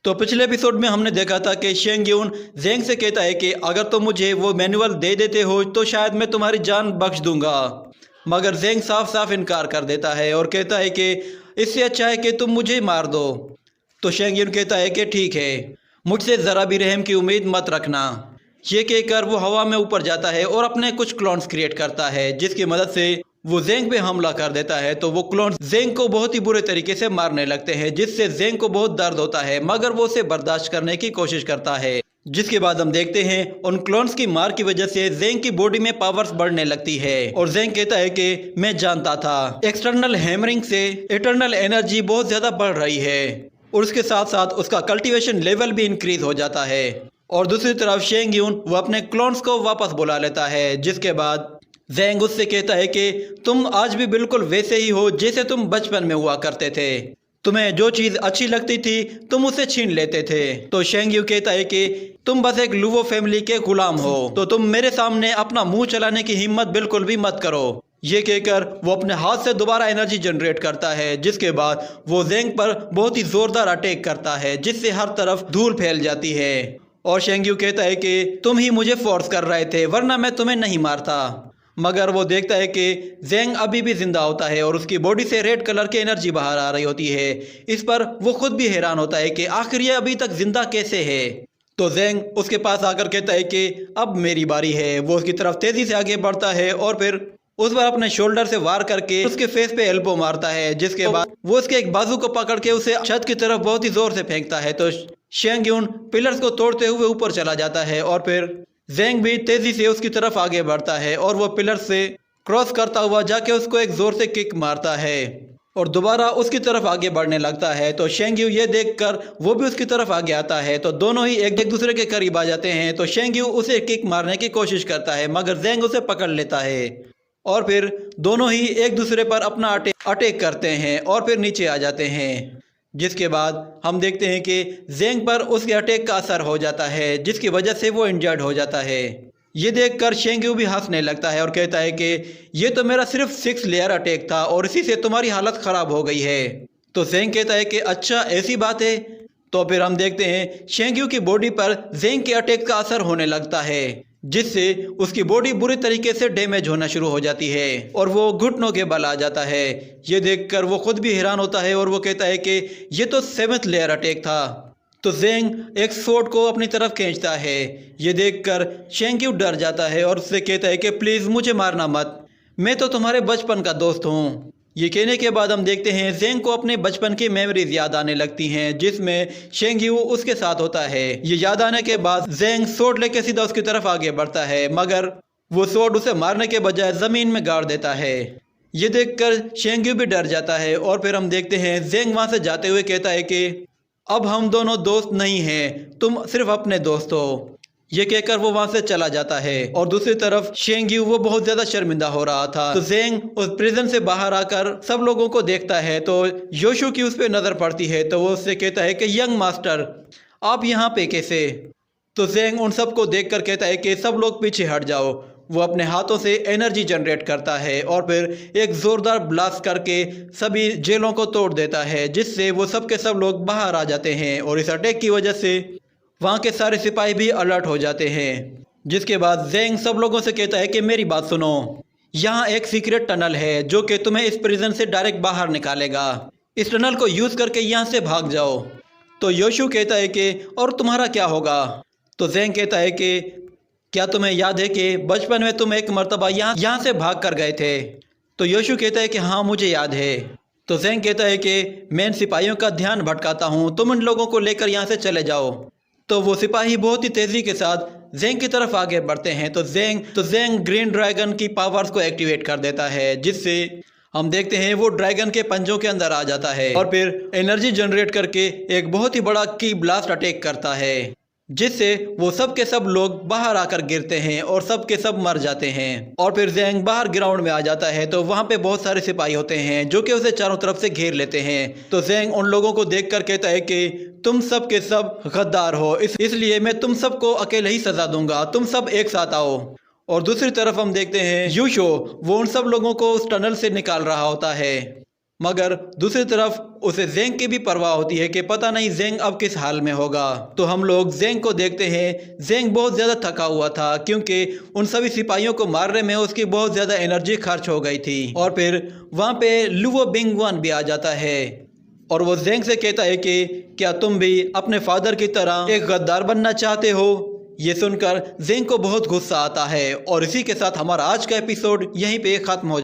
तो पिछले एपिसोड में हमने देखा था कि शेंग-यून जेंग से कहता है कि अगर तुम मुझे वो मैनुअल दे देते हो तो शायद मैं तुम्हारी जान बख्श दूंगा, मगर जेंग साफ साफ इनकार कर देता है और कहता है कि इससे अच्छा है कि तुम मुझे मार दो। तो शेंग-यून कहता है कि ठीक है, मुझसे ज़रा भी रहम की उम्मीद मत रखना। ये कहकर वो हवा में ऊपर जाता है और अपने कुछ क्लोन्स क्रिएट करता है, जिसकी मदद से वो जेंग पे हमला कर देता है। तो वो क्लोन्स जेंग को बहुत ही बुरे तरीके से मारने लगते हैं, जिससे जेंग को बहुत दर्द होता है, मगर वो उसे बर्दाश्त करने की कोशिश करता है। जिसके बाद हम देखते हैं उन क्लोन्स की मार की वजह से जेंग की बॉडी में पावर्स बढ़ने लगती है और जेंग कहता है कि मैं जानता था एक्सटर्नल हैमरिंग से इंटरनल एनर्जी बहुत ज्यादा बढ़ रही है और उसके साथ साथ उसका कल्टीवेशन लेवल भी इंक्रीज हो जाता है। और दूसरी तरफ शेंग-यून वो अपने क्लोन्स को वापस बुला लेता है, जिसके बाद जेंग उससे कहता है कि तुम आज भी बिल्कुल वैसे ही हो जैसे तुम बचपन में हुआ करते थे। तुम्हें जो चीज अच्छी लगती थी तुम उसे छीन लेते थे। तो शेंग-यून कहता है कि तुम बस एक लुवो फैमिली के गुलाम हो, तो तुम मेरे सामने अपना मुंह चलाने की हिम्मत बिल्कुल भी मत करो। ये कहकर वो अपने हाथ से दोबारा एनर्जी जनरेट करता है, जिसके बाद वो जेंग पर बहुत ही जोरदार अटैक करता है, जिससे हर तरफ धूल फैल जाती है। और शेंग-यून कहता है कि तुम ही मुझे फोर्स कर रहे थे, वरना मैं तुम्हें नहीं मारता। मगर वो देखता है कि जेंग अभी भी जिंदा होता है और उसकी बॉडी से रेड कलर की एनर्जी बाहर आ रही होती है। इस पर वो खुद भी हैरान होता है कि आखिर ये अभी तक जिंदा कैसे है। तो जेंग उसके पास आकर कहता है कि अब मेरी बारी है। वो उसकी तरफ तेजी से आगे बढ़ता है और फिर उस पर अपने शोल्डर से वार करके उसके फेस पे एल्बो मारता है, जिसके बाद वो उसके एक बाजू को पकड़ के उसे छत की तरफ बहुत ही जोर से फेंकता है। तो शेंग-यून पिलर्स को तोड़ते हुए ऊपर चला जाता है और फिर जेंग भी तेजी से उसकी तरफ आगे बढ़ता है और वो पिलर से क्रॉस करता हुआ जाके उसको एक जोर से किक मारता है और दोबारा उसकी तरफ आगे बढ़ने लगता है। तो शेंग-यून ये देखकर वो भी उसकी तरफ आगे आता है, तो दोनों ही एक दूसरे के करीब आ जाते हैं। तो शेंग-यून उसे किक मारने की कोशिश करता है, मगर जेंग उसे पकड़ लेता है और फिर दोनों ही एक दूसरे पर अपना अटैक करते हैं और फिर नीचे आ जाते हैं। जिसके बाद हम देखते हैं कि जेंग पर उसके अटैक का असर हो जाता है, जिसकी वजह से वो इंजर्ड हो जाता है। ये देखकर शेंग-यून भी हंसने लगता है और कहता है कि ये तो मेरा सिर्फ 6 लेयर अटैक था और इसी से तुम्हारी हालत खराब हो गई है। तो जेंग कहता है कि अच्छा ऐसी बात है। तो फिर हम देखते हैं शेंग-यून की बॉडी पर जेंग के अटैक का असर होने लगता है, जिससे उसकी बॉडी बुरी तरीके से डैमेज होना शुरू हो जाती है और वो घुटनों के बल आ जाता है। ये देखकर वो खुद भी हैरान होता है और वो कहता है कि ये तो 7th लेयर अटैक था। तो जेंग एक स्वॉर्ड को अपनी तरफ खींचता है। ये देखकर शेंग-यून डर जाता है और उससे कहता है कि प्लीज मुझे मारना मत, मैं तो तुम्हारे बचपन का दोस्त हूँ। ये कहने के बाद हम देखते हैं जेंग को अपने बचपन की मेमोरीज याद आने लगती हैं, जिसमें शेंग-यून उसके साथ होता है। ये याद आने के बाद जेंग स्वॉर्ड लेके सीधा उसकी तरफ आगे बढ़ता है, मगर वो स्वॉर्ड उसे मारने के बजाय जमीन में गाड़ देता है। ये देखकर शेंग-यून भी डर जाता है और फिर हम देखते हैं जेंग वहां से जाते हुए कहता है कि अब हम दोनों दोस्त नहीं हैं, तुम सिर्फ अपने दोस्त हो। ये कहकर वो वहां से चला जाता है और दूसरी तरफ शेंग-यून वो बहुत ज्यादा शर्मिंदा हो रहा था। तो जेंग उस प्रिजन से बाहर आकर सब लोगों को देखता है, तो योशु की उस पर नजर पड़ती है। तो वो उससे कहता है कि यंग मास्टर आप यहाँ पे कैसे? तो जेंग उन सबको देखकर कहता है कि सब लोग पीछे हट जाओ। वो अपने हाथों से एनर्जी जनरेट करता है और फिर एक जोरदार ब्लास्ट करके सभी जेलों को तोड़ देता है, जिससे वो सब के सब लोग बाहर आ जाते हैं और इस अटैक की वजह से वहाँ के सारे सिपाही भी अलर्ट हो जाते हैं। जिसके बाद जेंग सब लोगों से कहता है कि मेरी बात सुनो, यहाँ एक सीक्रेट टनल है जो कि तुम्हें इस प्रिजन से डायरेक्ट बाहर निकालेगा। इस टनल को यूज करके यहाँ से भाग जाओ। तो योशु कहता है कि और तुम्हारा क्या होगा? तो जेंग कहता है कि क्या तुम्हें याद है कि बचपन में तुम एक मर्तबा यहाँ से भाग कर गए थे? तो योशु कहता है कि हाँ मुझे याद है। तो जेंग कहता है कि मैं इन सिपाहियों का ध्यान भटकाता हूँ, तुम इन लोगों को लेकर यहाँ से चले जाओ। तो वो सिपाही बहुत ही तेजी के साथ जेंग की तरफ आगे बढ़ते हैं। तो जेंग ग्रीन ड्रैगन की पावर्स को एक्टिवेट कर देता है, जिससे हम देखते हैं वो ड्रैगन के पंजों के अंदर आ जाता है और फिर एनर्जी जनरेट करके एक बहुत ही बड़ा की ब्लास्ट अटैक करता है, जिससे वो सब के सब लोग बाहर आकर गिरते हैं और सब के सब मर जाते हैं। और फिर जेंग बाहर ग्राउंड में आ जाता है, तो वहाँ पे बहुत सारे सिपाही होते हैं जो कि उसे चारों तरफ से घेर लेते हैं। तो जेंग उन लोगों को देखकर कहता है कि तुम सब के सब गद्दार हो, इसलिए मैं तुम सबको अकेले ही सजा दूंगा, तुम सब एक साथ आओ। और दूसरी तरफ हम देखते हैं यूशो वो उन सब लोगों को उस टनल से निकाल रहा होता है। मगर दूसरी तरफ उसे ज़ेंग की भी परवाह होती है कि पता नहीं ज़ेंग अब किस हाल में होगा। तो हम लोग ज़ेंग को देखते हैं। ज़ेंग बहुत ज़्यादा थका हुआ था क्योंकि उन सभी सिपाहियों को मारने में उसकी बहुत ज़्यादा एनर्जी खर्च हो गई थी। और फिर वहाँ पे लुओ बिंगवान भी आ जाता है और वो ज़ेंग से कहता है कि क्या तुम भी अपने फादर की तरह एक गद्दार बनना चाहते हो। ये सुनकर ज़ेंग को बहुत गुस्सा आता है और इसी के साथ हमारा आज का एपिसोड यहीं पे ख़त्म हो